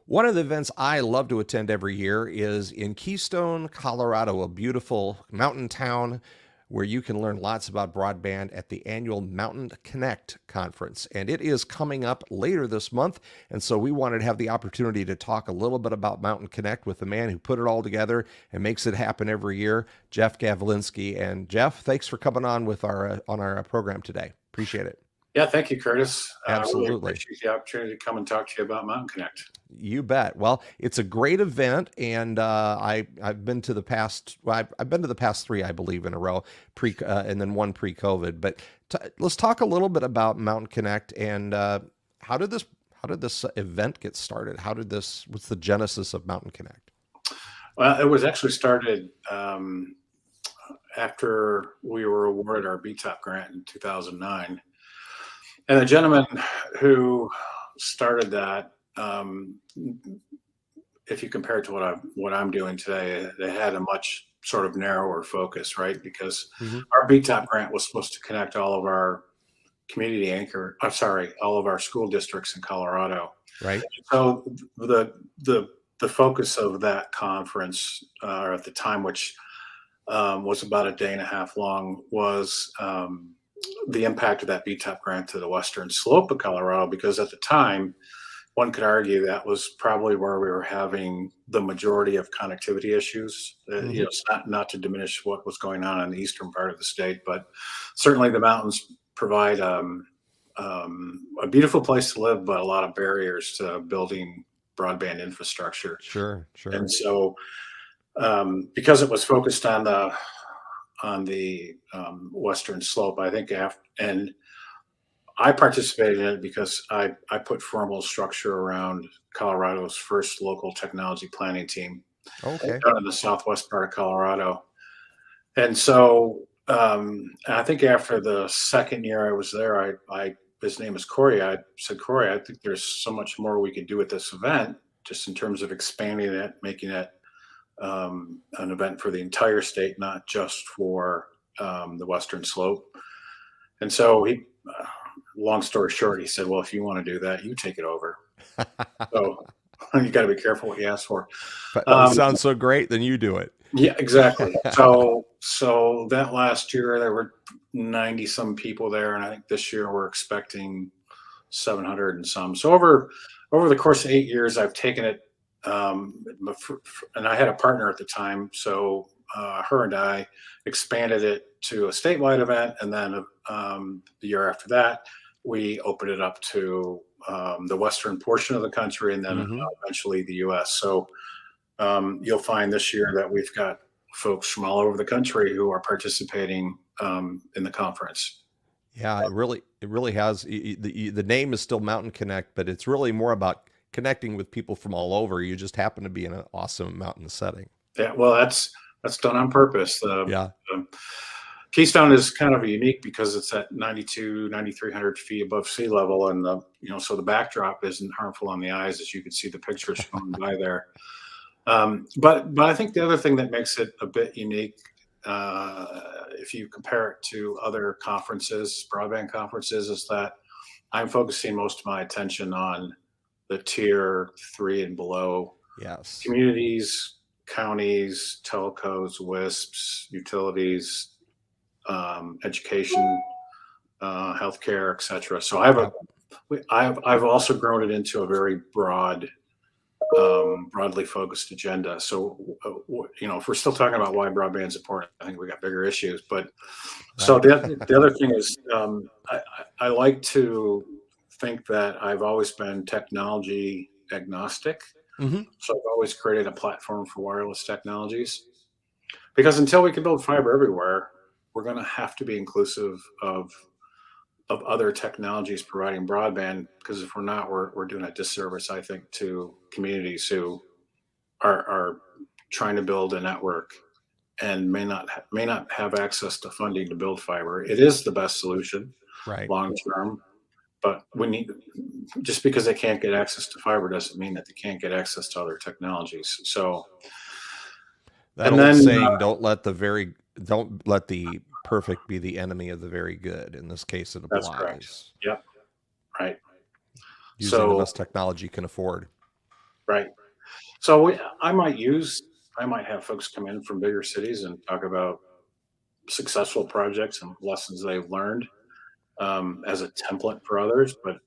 One of the events I love to attend every year is in Keystone, Colorado, a beautiful mountain town where you can learn lots about broadband at the annual Mountain Connect conference. And it is coming up later this month. And so we wanted to have the opportunity to talk a little bit about Mountain Connect with the man who put it all together and makes it happen every year, Jeff Gavlinski. And Jeff, thanks for coming on with our program today. Appreciate it. Yeah, thank you, Curtis. I really Absolutely. appreciate the opportunity to come and talk to you about Mountain Connect. You bet. Well, it's a great event, and I've been to the past. Well, I've been to the past three, I believe, in a row, and then one pre-COVID. But let's talk a little bit about Mountain Connect and how did this event get started? What's the genesis of Mountain Connect? Well, it was actually started after we were awarded our BTOP grant in 2009, and the gentleman who started that. If you compare it to what I'm doing today, they had a much sort of narrower focus, right? Because our BTOP grant was supposed to connect all of our all of our school districts in Colorado. Right. So the focus of that conference, at the time, which was about a day and a half long, was the impact of that BTOP grant to the western slope of Colorado, because at the time, one could argue that was probably where we were having the majority of connectivity issues. It's not to diminish what was going on in the eastern part of the state, but certainly the mountains provide a beautiful place to live, but a lot of barriers to building broadband infrastructure. Sure. And so, because it was focused on the western slope, I think, and I participated in it because I put formal structure around Colorado's first local technology planning team. Okay. Down in the southwest part of Colorado. And so I think after the second year I was there, his name is Corey. I said, Corey, I think there's so much more we could do with this event, just in terms of expanding it, making it an event for the entire state, not just for the western slope. And so long story short, he said, well, if you want to do that, you take it over. So you got to be careful what you ask for. But it sounds so great, then you do it. Yeah, exactly. So that last year there were 90 some people there, and I think this year we're expecting 700 and some. So over the course of 8 years, I've taken it, and I had a partner at the time, so her and I expanded it to a statewide event, and then the year after that, we opened it up to the western portion of the country, and then eventually the U.S. So you'll find this year that we've got folks from all over the country who are participating in the conference. Yeah, it really has. The name is still Mountain Connect, but it's really more about connecting with people from all over. You just happen to be in an awesome mountain setting. Yeah, well, that's done on purpose. Keystone is kind of unique because it's at 9,300 feet above sea level, and so the backdrop isn't harmful on the eyes, as you can see the pictures going by there. But I think the other thing that makes it a bit unique, if you compare it to other conferences, broadband conferences, is that I'm focusing most of my attention on the tier 3 and below communities, counties, telcos, WISPs, utilities, education, healthcare, etc. So I've also grown it into a very broadly focused agenda. So if we're still talking about why broadband is important, I think we got bigger issues. But so the other thing is, I like to think that I've always been technology agnostic. So I've always created a platform for wireless technologies, because until we can build fiber everywhere, we're going to have to be inclusive of other technologies providing broadband, because if we're not, we're doing a disservice, I think, to communities who are trying to build a network and may not have access to funding to build fiber. It is the best solution, long term, but just because they can't get access to fiber doesn't mean that they can't get access to other technologies. So that old saying, don't let the perfect be the enemy of the very good. In this case, it applies. That's correct. Yep. Right. Using the best technology can afford. Right. I might have folks come in from bigger cities and talk about successful projects and lessons they've learned as a template for others. But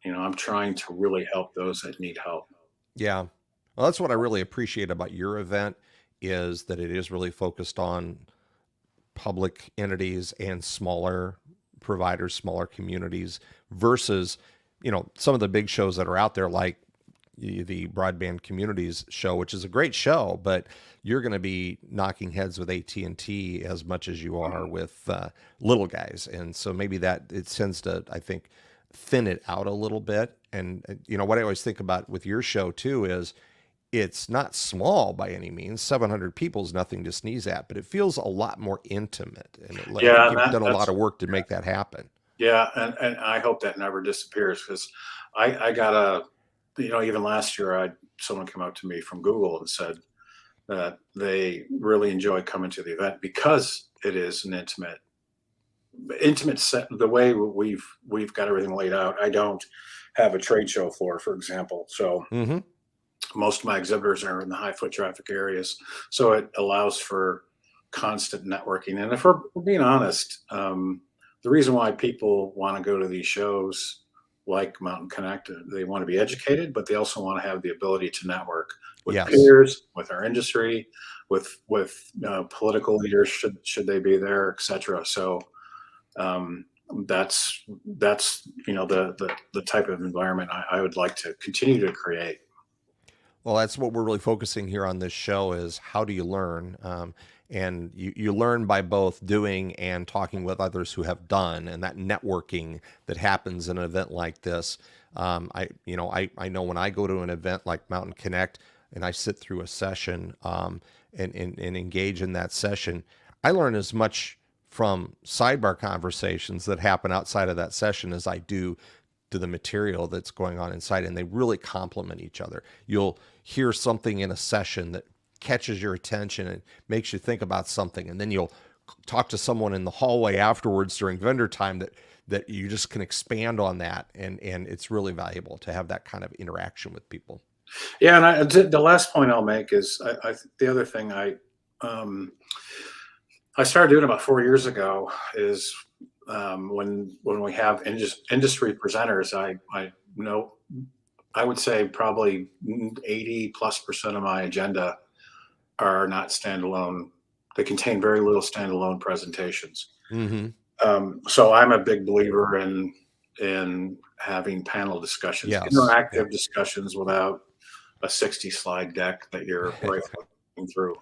I'm trying to really help those that need help. Yeah. Well, that's what I really appreciate about your event is that it is really focused on public entities and smaller providers, smaller communities versus, some of the big shows that are out there like the Broadband Communities show, which is a great show, but you're going to be knocking heads with AT&T as much as you are with little guys. And so maybe that it tends to, I think, thin it out a little bit. And, what I always think about with your show too is it's not small by any means. 700 people is nothing to sneeze at, but it feels a lot more intimate. And I think Yeah, you've done a lot of work to make that happen. yeah, and I hope that never disappears because I got even last year, someone came up to me from Google and said that they really enjoy coming to the event because it is an intimate set. The way we've got everything laid out. I don't have a trade show floor, for example, so Mm-hmm. most of my exhibitors are in the high foot traffic areas, so it allows for constant networking. And if we're being honest, the reason why people want to go to these shows like Mountain Connect, they want to be educated, but they also want to have the ability to network with Yes. peers, with our industry, with political leaders should they be there, etc. So that's the type of environment I would like to continue to create. Well, that's what we're really focusing here on this show is how do you learn? And you learn by both doing and talking with others who have done, and that networking that happens in an event like this. I know when I go to an event like Mountain Connect and I sit through a session and engage in that session, I learn as much from sidebar conversations that happen outside of that session as I do to the material that's going on inside, and they really complement each other. You'll hear something in a session that catches your attention and makes you think about something, and then you'll talk to someone in the hallway afterwards during vendor time that you just can expand on that, and it's really valuable to have that kind of interaction with people. Yeah, and the last point I'll make is the other thing um, I started doing about 4 years ago is when we have industry presenters, I know I would say probably 80+% of my agenda are not standalone. They contain very little standalone presentations. Mm-hmm. So I'm a big believer in having panel discussions, Yes. interactive Yep. discussions without a 60 slide deck that you're rifling through.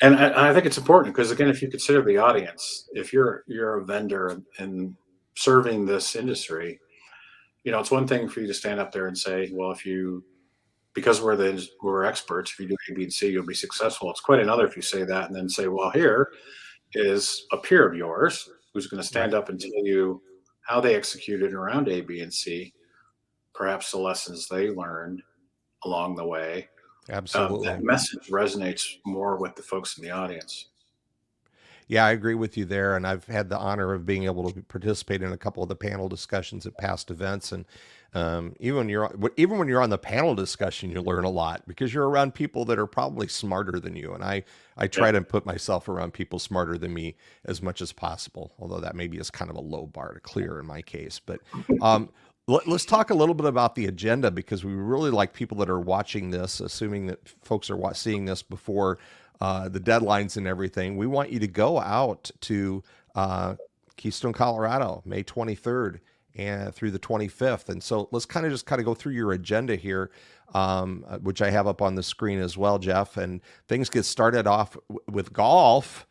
And I think it's important because again, if you consider the audience, if you're a vendor and serving this industry, it's one thing for you to stand up there and say, well, because we're experts, if you do A, B, and C, you'll be successful. It's quite another if you say that and then say, well, here is a peer of yours who's going to stand Right. up and tell you how they executed around A, B, and C, perhaps the lessons they learned along the way. That Absolutely. message resonates more with the folks in the audience. Yeah, I agree with you there. And I've had the honor of being able to participate in a couple of the panel discussions at past events. And even when you're on the panel discussion, you learn a lot because you're around people that are probably smarter than you. And I try Yep. to put myself around people smarter than me as much as possible, although that maybe is kind of a low bar to clear in my case. But let's talk a little bit about the agenda because we really like people that are watching this, assuming that folks are seeing this before the deadlines and everything. We want you to go out to Keystone, Colorado, May 23rd and through the 25th. And so let's kind of go through your agenda here, which I have up on the screen as well, Jeff. And things get started off with golf.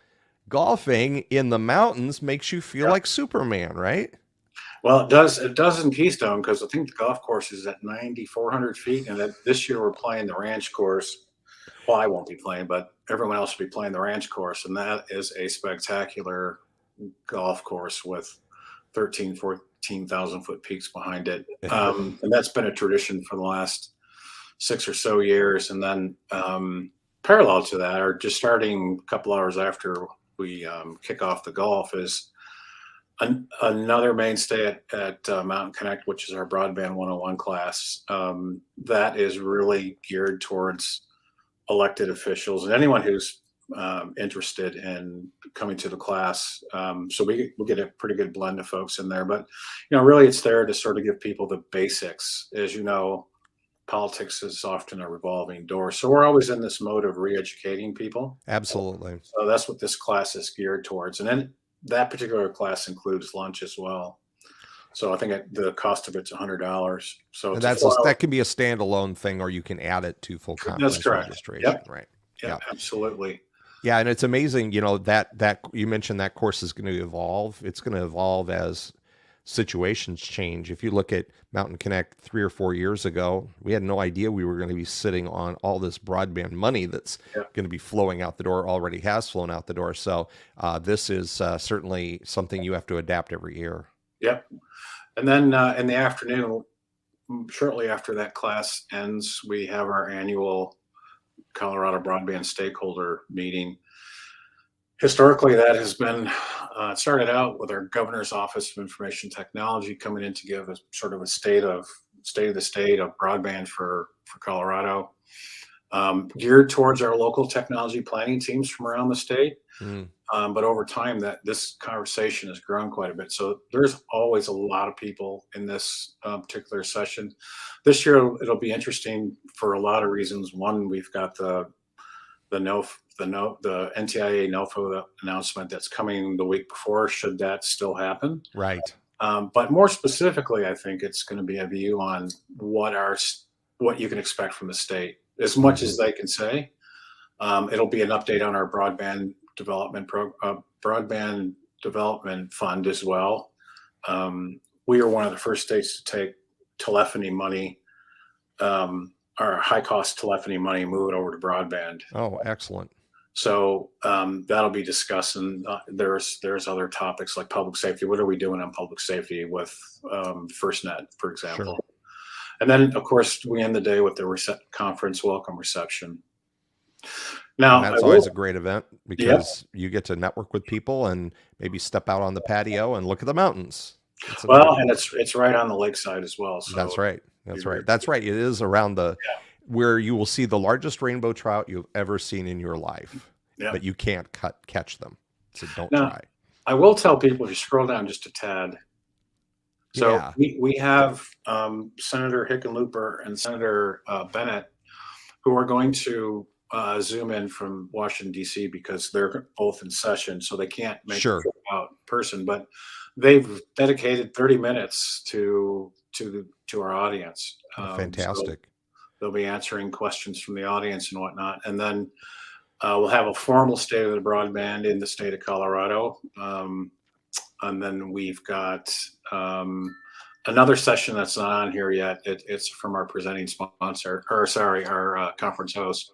Golfing in the mountains makes you feel like Superman, right? Well, it does. It does in Keystone because I think the golf course is at 9,400 feet, and this year we're playing the ranch course. Well, I won't be playing, but everyone else will be playing the ranch course, and that is a spectacular golf course with 14,000 foot peaks behind it. And that's been a tradition for the last 6 or so years. And then parallel to that, or just starting a couple hours after we kick off the golf, is Another mainstay at Mountain Connect, which is our Broadband 101 class, that is really geared towards elected officials and anyone who's interested in coming to the class. So we'll get a pretty good blend of folks in there. But, really it's there to sort of give people the basics. As you know, politics is often a revolving door. So we're always in this mode of re-educating people. Absolutely. So that's what this class is geared towards. And then that particular class includes lunch as well. So I think the cost of it's $100. So And it's that can be a standalone thing, or you can add it to full conference that's correct. registration. Yep. Right. Yeah, absolutely. Yeah, and it's amazing, that you mentioned that course is going to evolve. It's going to evolve as situations change. If you look at Mountain Connect 3 or 4 years ago, we had no idea we were going to be sitting on all this broadband money that's going to be flowing out the door, already has flown out the door. So this is certainly something you have to adapt every year. Yep. And then in the afternoon, shortly after that class ends, we have our annual Colorado Broadband Stakeholder meeting. Historically, that has been started out with our Governor's Office of Information Technology coming in to give a sort of a state of the state of broadband for Colorado, geared towards our local technology planning teams from around the state. But over time, this conversation has grown quite a bit. So there's always a lot of people in this particular session. This year, it'll be interesting for a lot of reasons. One, we've got the NTIA NOFO announcement that's coming the week before, should that still happen. Right. But more specifically, I think it's going to be a view on what you can expect from the state, as much as they can say. It'll be an update on our broadband development fund as well. We are one of the first states to take telephony money, our high cost telephony money, move it over to broadband. Oh, excellent. So that'll be discussed, and there's other topics like public safety. What are we doing on public safety with FirstNet, for example? Sure. And then, of course, we end the day with the conference welcome reception. Now, and that's always a great event because you get to network with people and maybe step out on the patio and look at the mountains. Well, and it's right on the lakeside as well. So that's right. That's right. That's right. It is around where you will see the largest rainbow trout you've ever seen in your life, but you can't catch them. So don't try. I will tell people, if you scroll down just a tad. So we have Senator Hickenlooper and Senator Bennett, who are going to Zoom in from Washington, D.C. because they're both in session, so they can't make it out in person. But they've dedicated 30 minutes to our audience. Fantastic. So they'll be answering questions from the audience and whatnot. And then we'll have a formal state of the broadband in the state of Colorado. And then we've got another session that's not on here yet. It's from our presenting sponsor, our conference host.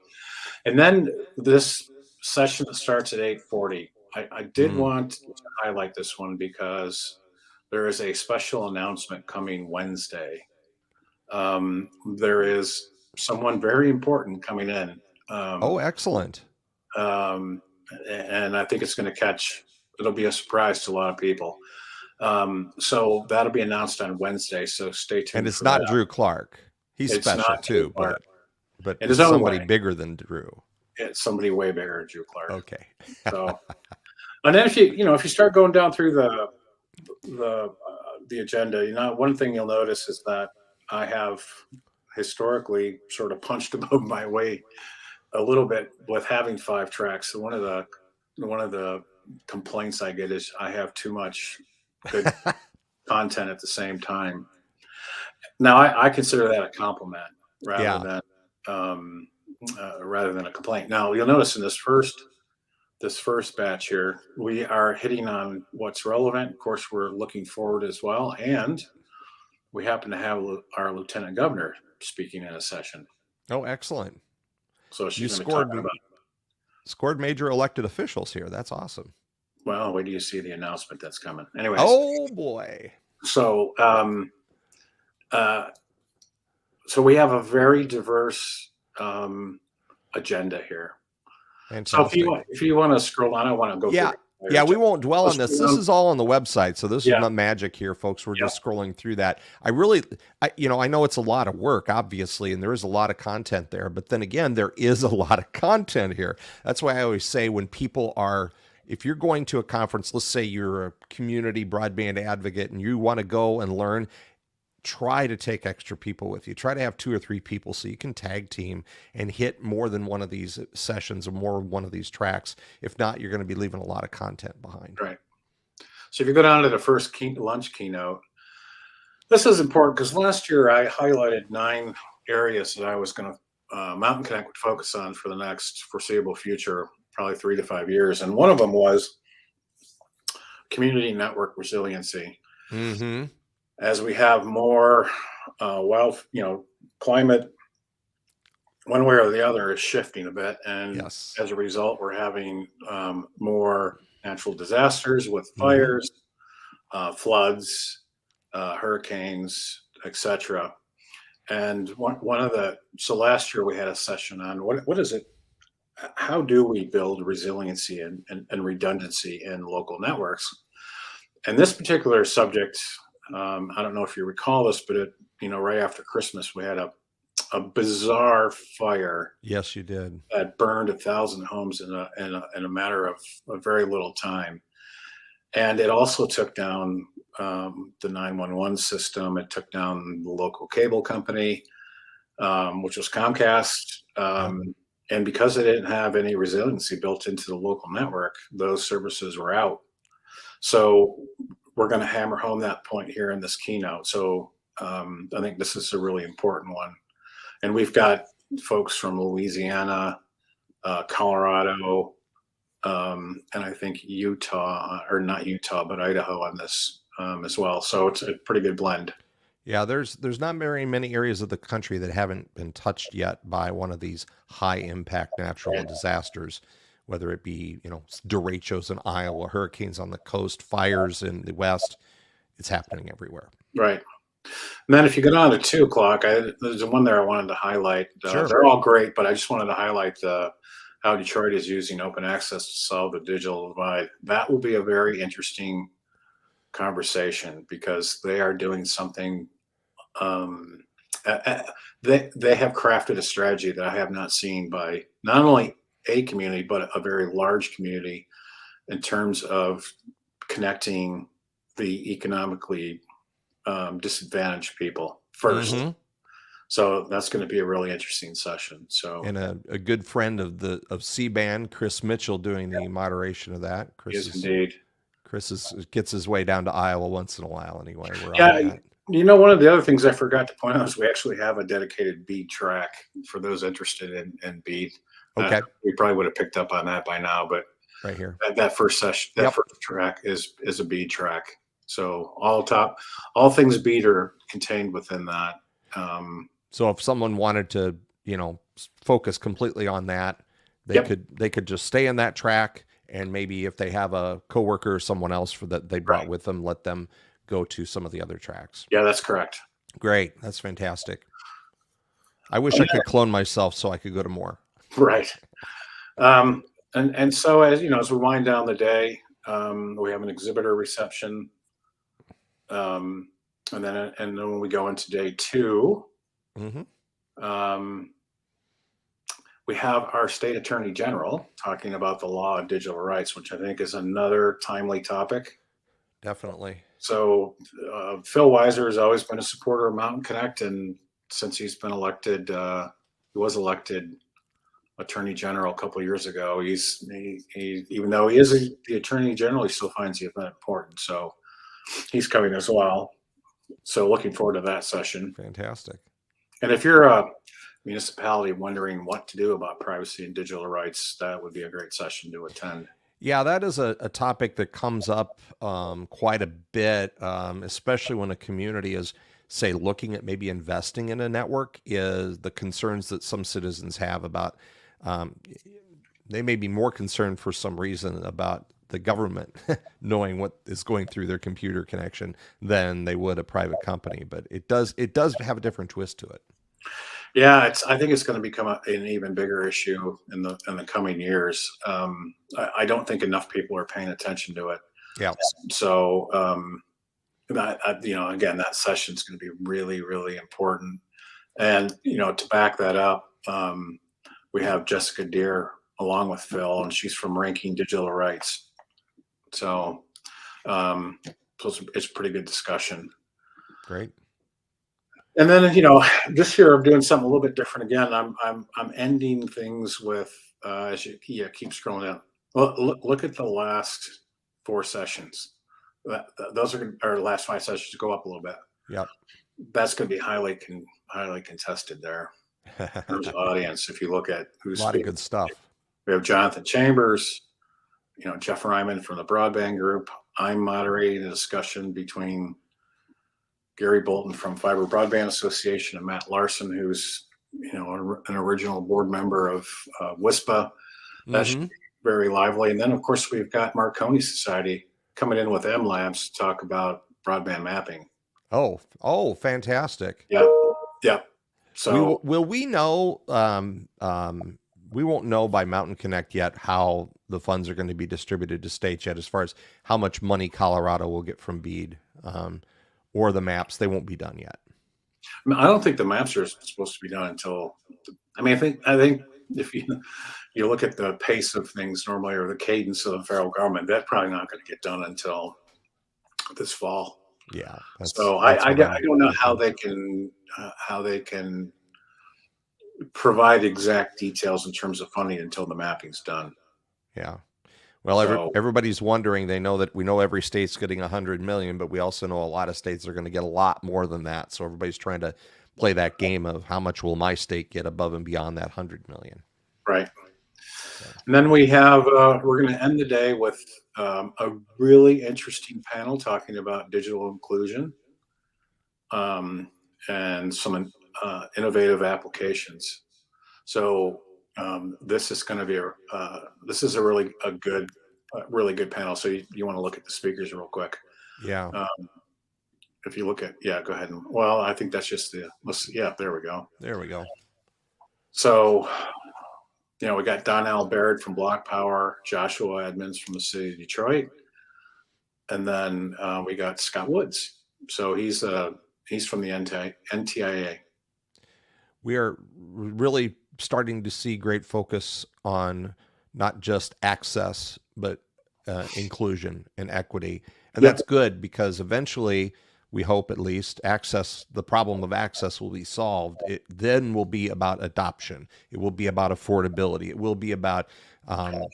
And then this session starts at 8:40. I did want to highlight this one because there is a special announcement coming Wednesday. There is someone very important coming in. Excellent. And I think it's going to it'll be a surprise to a lot of people. So that'll be announced on Wednesday. So stay tuned. And it's not Drew Clark. He's special too, but it's somebody bigger than Drew. It's somebody way bigger than Drew Clark. Okay. So, and then if you start going down through the agenda, one thing you'll notice is that I have historically sort of punched above my weight a little bit with having 5 tracks. So one of the complaints I get is I have too much good content at the same time. Now I consider that a compliment rather than a complaint. Now you'll notice in this first batch here, we are hitting on what's relevant. Of course, we're looking forward as well, and we happen to have our Lieutenant Governor speaking in a session. Oh, excellent! So she's scored major elected officials here. That's awesome. Well, wait till you see the announcement that's coming. Anyways. Oh boy. So, so we have a very diverse agenda here. Fantastic. So if you want to scroll down, I want to go through. Yeah, we won't dwell on this. This Um, is all on the website, so this is yeah, not magic here, folks. We're yeah, just scrolling through that. I know it's a lot of work, obviously, and there is a lot of content there. But then again, there is a lot of content here. That's why I always say when people are, if you're going to a conference, let's say you're a community broadband advocate and you want to go and learn, try to take extra people with you. Try to have 2 or 3 people so you can tag team and hit more than one of these sessions or more than one of these tracks. If not, you're going to be leaving a lot of content behind. right. So if you go down to the first lunch keynote, this is important because last year I highlighted 9 areas that I was going to Mountain Connect would focus on for the next foreseeable future, probably 3 to 5 years. And one of them was community network resiliency. Mm-hmm. As we have more climate, one way or the other, is shifting a bit. And Yes. as a result, we're having more natural disasters with Mm-hmm. fires, floods, hurricanes, etc. And so last year we had a session on what is it? How do we build resiliency and redundancy in local networks? And this particular subject, I don't know if you recall this, but right after Christmas, we had a bizarre fire. Yes, you did. That burned 1,000 homes in a matter of a very little time. And it also took down the 911 system. It took down the local cable company, which was Comcast. And because they didn't have any resiliency built into the local network, those services were out. So we're going to hammer home that point here in this keynote. So I think this is a really important one. And we've got folks from Louisiana, Colorado, and I think Utah, or not Utah, but Idaho on this as well. So it's a pretty good blend. Yeah, there's not very many areas of the country that haven't been touched yet by one of these high impact natural disasters, whether it be, derechos in Iowa, hurricanes on the coast, fires in the West. It's happening everywhere. Right. And then if you go down to 2 o'clock, there's one there I wanted to highlight. Sure. They're all great, but I just wanted to highlight how Detroit is using open access to solve the digital divide. That will be a very interesting conversation because they are doing something. They have crafted a strategy that I have not seen by not only a community, but a very large community in terms of connecting the economically disadvantaged people first. Mm-hmm. So that's going to be a really interesting session. So, and a good friend of C-Band, Chris Mitchell, doing the moderation of that. Yes, indeed. Chris gets his way down to Iowa once in a while anyway. One of the other things I forgot to point out is we actually have a dedicated bead track for those interested in bead. Okay. We probably would have picked up on that by now, but right here, that first session, first track is a bead track. So all things bead are contained within that. So if someone wanted to, focus completely on that, they could just stay in that track, and maybe if they have a coworker or someone else that they brought with them, let them go to some of the other tracks. Yeah, that's correct. Great. That's fantastic. I wish I could clone myself so I could go to more. Right. And so as we wind down the day, we have an exhibitor reception. And then when we go into day 2, mm-hmm. We have our state attorney general talking about the law of digital rights, which I think is another timely topic. Definitely. So Phil Weiser has always been a supporter of Mountain Connect, and since he's been elected, he was elected attorney general a couple of years ago. He even though he is the attorney general, he still finds the event important. So he's coming as well. So looking forward to that session. Fantastic. And if you're a municipality wondering what to do about privacy and digital rights, that would be a great session to attend. Yeah, that is a topic that comes up quite a bit, especially when a community is, say, looking at maybe investing in a network, is the concerns that some citizens have about, they may be more concerned for some reason about the government knowing what is going through their computer connection than they would a private company. But it does have a different twist to it. I think it's going to become an even bigger issue in the coming years. I don't think enough people are paying attention to it. Yeah. So again, that session is going to be really, really important. And to back that up, we have Jessica Deere along with Phil, and she's from Ranking Digital Rights. So, it's a pretty good discussion. Great. And then this year I'm doing something a little bit different again. I'm ending things with as you keep scrolling down. Well, look at the last 4 sessions. Those are our last 5 sessions. Go up a little bit. Yep. That's going to be highly contested there in terms of audience. If you look at who's a lot of good stuff. We have Jonathan Chambers, Jeff Ryman from the Broadband Group. I'm moderating a discussion between Gary Bolton from Fiber Broadband Association and Matt Larson, who's an original board member of WISPA. That should be very lively. And then, of course, we've got Marconi Society coming in with M Labs to talk about broadband mapping. Oh, fantastic. Yep. So will we know? We won't know by Mountain Connect yet how the funds are going to be distributed to states yet, as far as how much money Colorado will get from BEAD, or the maps. They won't be done yet. I don't think the maps are supposed to be done until. I think if you look at the pace of things normally, or the cadence of the federal government, that's probably not going to get done until this fall. Yeah. So I don't know how they can provide exact details in terms of funding until the mapping's done. Yeah. Well, everybody's wondering. They know that we know every state's getting $100 million, but we also know a lot of states are going to get a lot more than that. So everybody's trying to play that game of how much will my state get above and beyond that $100 million. Right. And then we have we're going to end the day with a really interesting panel talking about digital inclusion and some innovative applications. So this is going to be a really good panel. So you want to look at the speakers real quick. Yeah. If you look at go ahead and I think that's just there we go. There we go. So we got Donnell Baird from Block Power, Joshua Edmonds from the city of Detroit, and then we got Scott Woods. So he's from the NTIA. We are really starting to see great focus on not just access, but inclusion and equity. And that's good, because eventually, we hope at least, the problem of access will be solved. It then will be about adoption. It will be about affordability. It will be about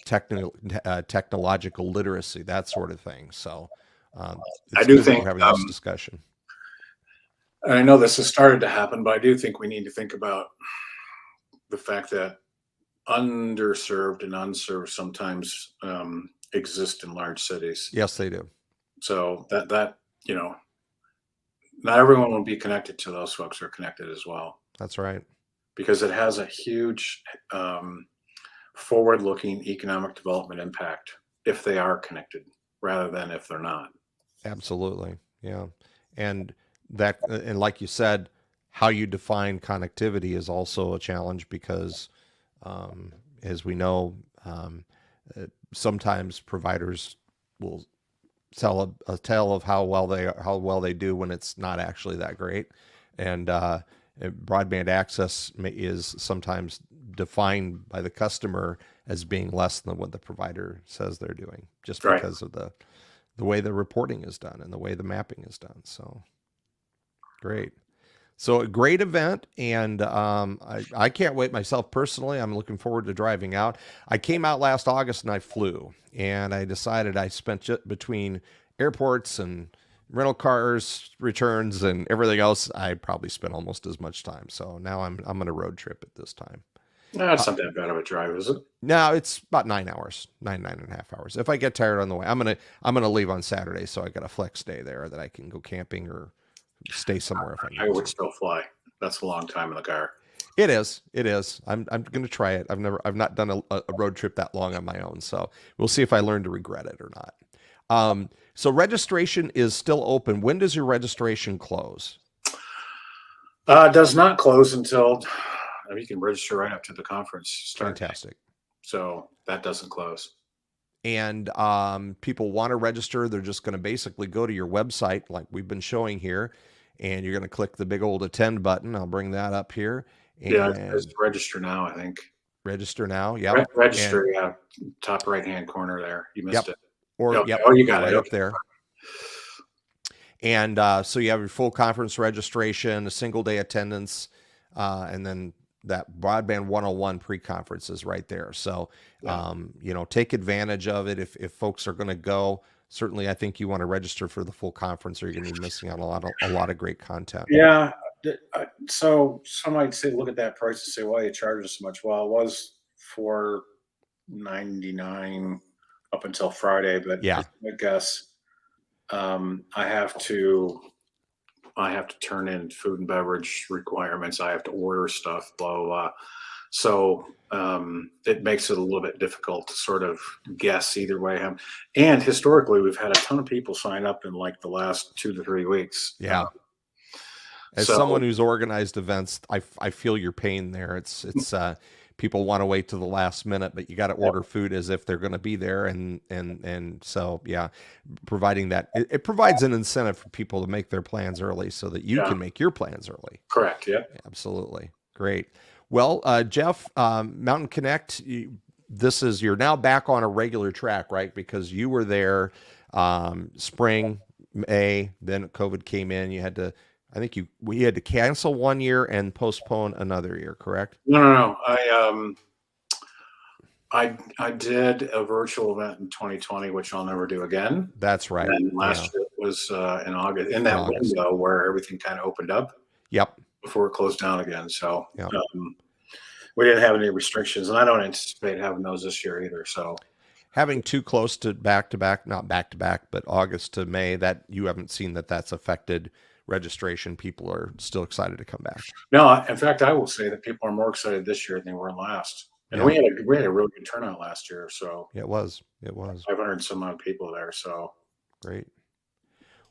technological literacy, that sort of thing. So I do think we're having this discussion. I know this has started to happen, but I do think we need to think about the fact that underserved and unserved sometimes exist in large cities. Yes, they do. So that not everyone will be connected to those folks who are connected as well. That's right. Because it has a huge forward-looking economic development impact if they are connected, rather than if they're not. Absolutely. Yeah. And like you said, how you define connectivity is also a challenge, because as we know, sometimes providers will tell a tale of how well they do when it's not actually that great. And broadband access is sometimes defined by the customer as being less than what the provider says they're doing, just because of the way the reporting is done and the way the mapping is done. So great. So a great event, and I can't wait myself personally. I'm looking forward to driving out. I came out last August and I flew, and I decided I spent between airports and rental cars, returns, and everything else, I probably spent almost as much time. So now I'm on a road trip at this time. No, it's not that bad of a drive, is it? No, it's about 9 hours, nine and a half hours. If I get tired on the way, I'm gonna leave on Saturday, so I got a flex day there that I can go camping or stay somewhere if I need to. I would still fly. That's a long time in the car. It is. I'm going to try it. I've not done a road trip that long on my own, so we'll see if I learn to regret it or not. So registration is still open. When does your registration close? Does not close until you can register right up to the conference start date. Fantastic. So that doesn't close. And people want to register. They're just going to basically go to your website like we've been showing here, and you're going to click the big old attend button. I'll bring that up here. Yeah, And it's register now, I think. register now. Yep. Register, yeah, top right-hand corner there. You missed it. Or Okay. yep, Oh, you got right it. up there. And so you have your full conference registration, a single day attendance, and then that Broadband 101 pre-conference is right there. So, take advantage of it. If folks are going to go, certainly I think you want to register for the full conference, or you're going to be missing out on a lot of great content. Yeah. So some might say, look at that price and say, why you charge us so much? Well, it was $4.99 up until Friday, but Yeah. I guess I have to turn in food and beverage requirements. I have to order stuff, blah, blah, blah. So it makes it a little bit difficult to sort of guess either way. And historically, we've had a ton of people sign up in like the last 2 to 3 weeks. Yeah. As someone who's organized events, I feel your pain there. It's people want to wait to the last minute, but you got to order food as if they're going to be there. And so, yeah, providing that, it provides an incentive for people to make their plans early so that you can make your plans early. Correct. Yeah. Absolutely. Great. Well, Jeff, Mountain Connect, you're now back on a regular track, right? Because you were there spring, May, then COVID came in. You had to, we had to cancel 1 year and postpone another year, correct? No. I did a virtual event in 2020, which I'll never do again. That's right. And last year was in August, in that window where everything kind of opened up. Yep. Before it closed down again. So we didn't have any restrictions, and I don't anticipate having those this year either. So having too close to back to back, not back to back, but August to May, that you haven't seen that's affected registration. People are still excited to come back. No, in fact, I will say that people are more excited this year than they were last. And we had a really good turnout last year. So it was 500 some odd people there. So great.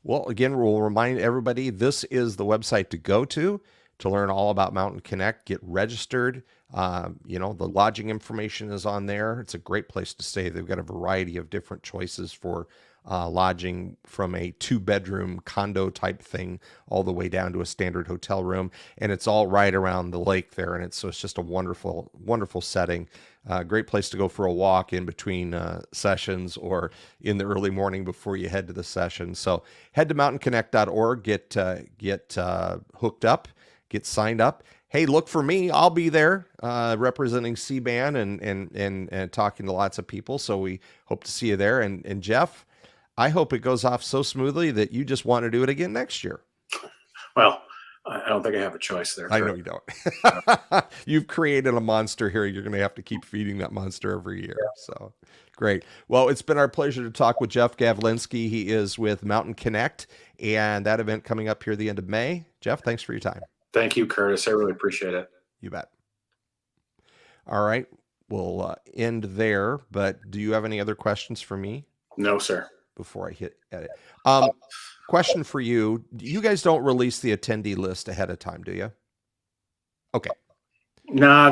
Well, again, we'll remind everybody, this is the website to go to learn all about Mountain Connect, get registered. The lodging information is on there. It's a great place to stay. They've got a variety of different choices for lodging, from a 2-bedroom condo type thing all the way down to a standard hotel room. And it's all right around the lake there. And it's just a wonderful, wonderful setting. Great place to go for a walk in between sessions or in the early morning before you head to the session. So head to mountainconnect.org, get hooked up, get signed up. Hey, look for me. I'll be there representing C-Band and talking to lots of people. So we hope to see you there. And Jeff, I hope it goes off so smoothly that you just want to do it again next year. Well, I don't think I have a choice there. I know you don't. You've created a monster here. You're going to have to keep feeding that monster every year. Yeah. So great. Well, it's been our pleasure to talk with Jeff Gavlinksi. He is with Mountain Connect, and that event coming up here the end of May. Jeff, thanks for your time. Thank you, Curtis. I really appreciate it. You bet. All right. We'll end there, but do you have any other questions for me? No, sir. Before I hit edit. Question for you. You guys don't release the attendee list ahead of time, do you? Okay. No,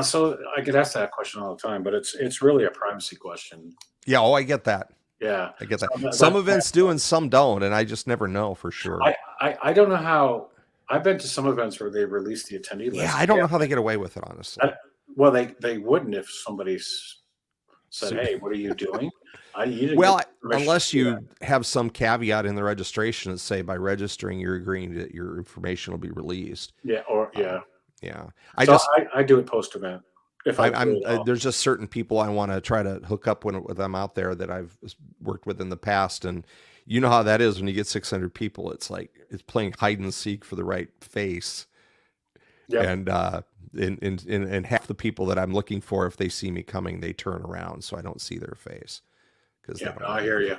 so I get asked that question all the time, but it's really a privacy question. Yeah. Oh, I get that. Yeah. I get that. Some events do and some don't, and I just never know for sure. I don't know how. I've been to some events where they release the attendee list. Yeah, I don't know how they get away with it, honestly. Well, they wouldn't if somebody said, "Hey, what are you doing?" Unless you have some caveat in the registration that say by registering you're agreeing that your information will be released. Yeah, yeah. I do it post event. If there's just certain people I want to try to hook up with them out there that I've worked with in the past, and you know how that is when you get 600 people. It's like it's playing hide and seek for the right face. Yeah. And half the people that I'm looking for, if they see me coming, they turn around so I don't see their face. I hear you.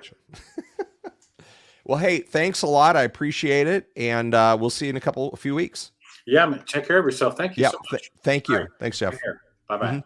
Well, hey, thanks a lot. I appreciate it, and we'll see you in a few weeks. Yeah, man. Take care of yourself. Thank you so much. Thank you. Right. Thanks, Jeff. Bye-bye. Bye.